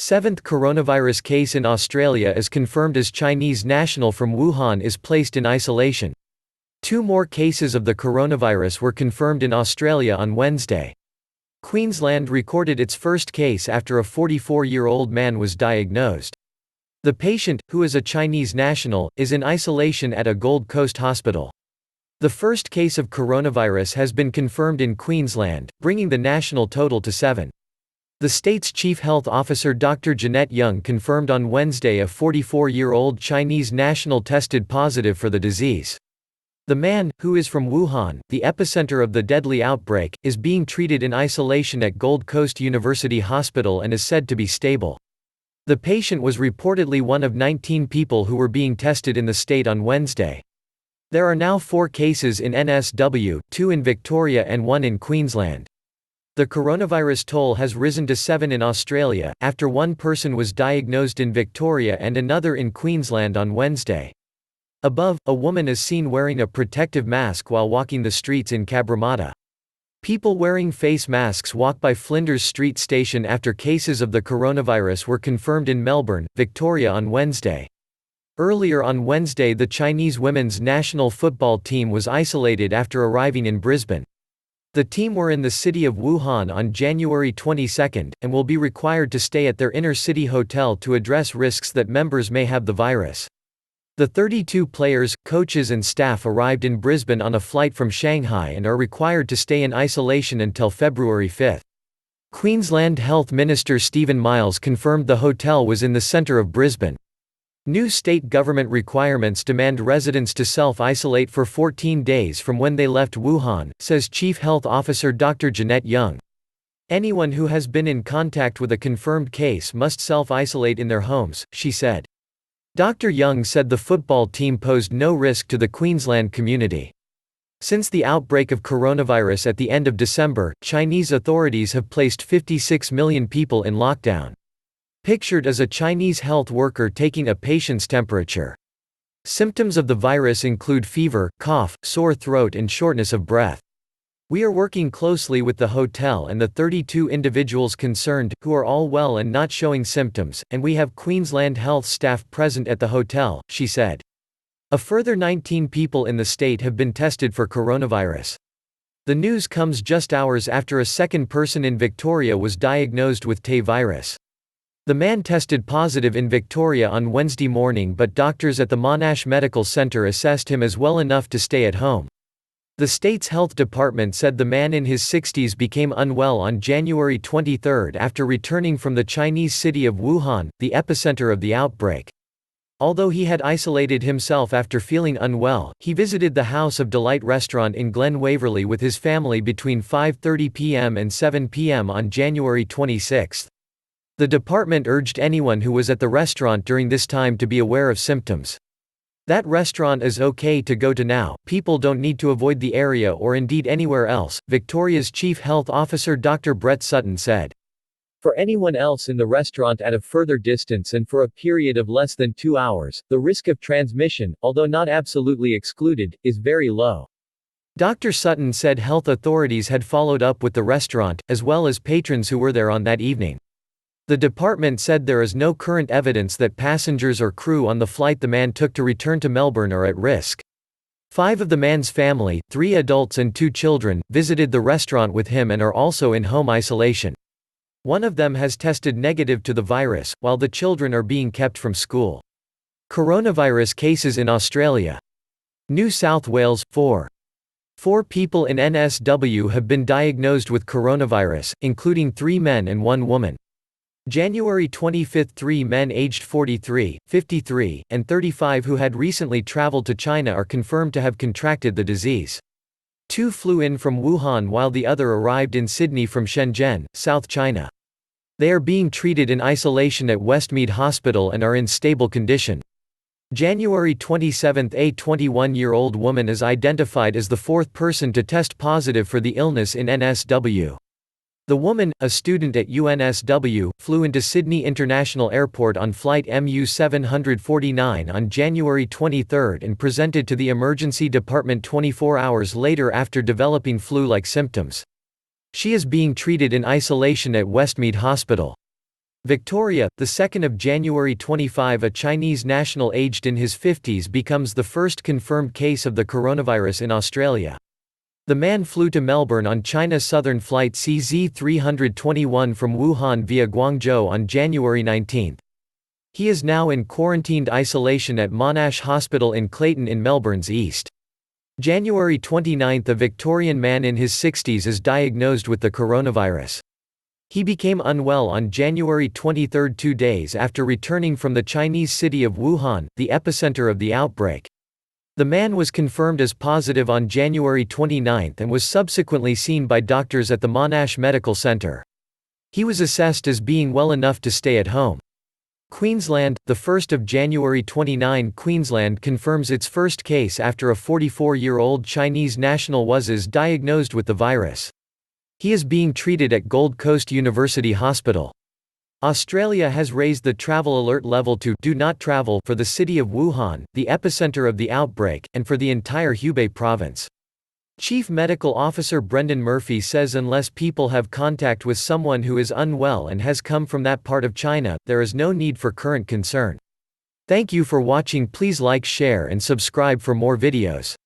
Seventh coronavirus case in Australia is confirmed as Chinese national from Wuhan is placed in isolation. Two more cases of the coronavirus were confirmed in Australia on Wednesday. Queensland recorded its first case after a 44-year-old man was diagnosed. The patient, who is a Chinese national, is in isolation at a Gold Coast hospital. The first case of coronavirus has been confirmed in Queensland, bringing the national total to 7. The state's chief health officer Dr. Jeanette Young confirmed on Wednesday a 44-year-old Chinese national tested positive for the disease. The man, who is from Wuhan, the epicenter of the deadly outbreak, is being treated in isolation at Gold Coast University Hospital and is said to be stable. The patient was reportedly one of 19 people who were being tested in the state on Wednesday. There are now 4 cases in NSW, 2 in Victoria and 1 in Queensland. The coronavirus toll has risen to 7 in Australia, after one person was diagnosed in Victoria and another in Queensland on Wednesday. Above, a woman is seen wearing a protective mask while walking the streets in Cabramatta. People wearing face masks walk by Flinders Street Station after cases of the coronavirus were confirmed in Melbourne, Victoria on Wednesday. Earlier on Wednesday, the Chinese women's national football team was isolated after arriving in Brisbane. The team were in the city of Wuhan on January 22 and will be required to stay at their inner-city hotel to address risks that members may have the virus. The 32 players, coaches and staff arrived in Brisbane on a flight from Shanghai and are required to stay in isolation until February 5. Queensland Health Minister Stephen Miles confirmed the hotel was in the centre of Brisbane. New state government requirements demand residents to self-isolate for 14 days from when they left Wuhan, says Chief Health Officer Dr. Jeanette Young. Anyone who has been in contact with a confirmed case must self-isolate in their homes, she said. Dr. Young said the football team posed no risk to the Queensland community. Since the outbreak of coronavirus at the end of December, Chinese authorities have placed 56 million people in lockdown. Pictured as a Chinese health worker taking a patient's temperature. Symptoms of the virus include fever, cough, sore throat and shortness of breath. We are working closely with the hotel and the 32 individuals concerned, who are all well and not showing symptoms, and we have Queensland health staff present at the hotel, she said. A further 19 people in the state have been tested for coronavirus. The news comes just hours after a second person in Victoria was diagnosed with Tay virus. The man tested positive in Victoria on Wednesday morning, but doctors at the Monash Medical Centre assessed him as well enough to stay at home. The state's health department said the man in his 60s became unwell on January 23 after returning from the Chinese city of Wuhan, the epicenter of the outbreak. Although he had isolated himself after feeling unwell, he visited the House of Delight restaurant in Glen Waverley with his family between 5:30 p.m. and 7 p.m. on January 26. The department urged anyone who was at the restaurant during this time to be aware of symptoms. That restaurant is okay to go to now, people don't need to avoid the area or indeed anywhere else, Victoria's Chief Health Officer Dr. Brett Sutton said. For anyone else in the restaurant at a further distance and for a period of less than 2 hours, the risk of transmission, although not absolutely excluded, is very low. Dr. Sutton said health authorities had followed up with the restaurant, as well as patrons who were there on that evening. The department said there is no current evidence that passengers or crew on the flight the man took to return to Melbourne are at risk. 5 of the man's family, 3 adults and 2 children, visited the restaurant with him and are also in home isolation. One of them has tested negative to the virus, while the children are being kept from school. Coronavirus cases in Australia. New South Wales, 4 people in NSW have been diagnosed with coronavirus, including 3 men and 1 woman. January 25 – 3 men aged 43, 53, and 35 who had recently traveled to China are confirmed to have contracted the disease. 2 flew in from Wuhan while the other arrived in Sydney from Shenzhen, South China. They are being treated in isolation at Westmead Hospital and are in stable condition. January 27 – A 21-year-old woman is identified as the 4th person to test positive for the illness in NSW. The woman, a student at UNSW, flew into Sydney International Airport on flight MU 749 on January 23 and presented to the emergency department 24 hours later after developing flu-like symptoms. She is being treated in isolation at Westmead Hospital. Victoria, the 2nd of January 25, a Chinese national aged in his 50s becomes the first confirmed case of the coronavirus in Australia. The man flew to Melbourne on China Southern Flight CZ321 from Wuhan via Guangzhou on January 19. He is now in quarantined isolation at Monash Hospital in Clayton in Melbourne's east. January 29, a Victorian man in his 60s is diagnosed with the coronavirus. He became unwell on January 23, 2 days after returning from the Chinese city of Wuhan, the epicenter of the outbreak. The man was confirmed as positive on January 29 and was subsequently seen by doctors at the Monash Medical Centre. He was assessed as being well enough to stay at home. Queensland, the 1st of January 29, Queensland confirms its first case after a 44-year-old Chinese national was diagnosed with the virus. He is being treated at Gold Coast University Hospital. Australia has raised the travel alert level to "Do Not Travel" for the city of Wuhan, the epicenter of the outbreak, and for the entire Hubei province. Chief Medical Officer Brendan Murphy says unless people have contact with someone who is unwell and has come from that part of China, there is no need for current concern. Thank you for watching. Please like, share and subscribe for more videos.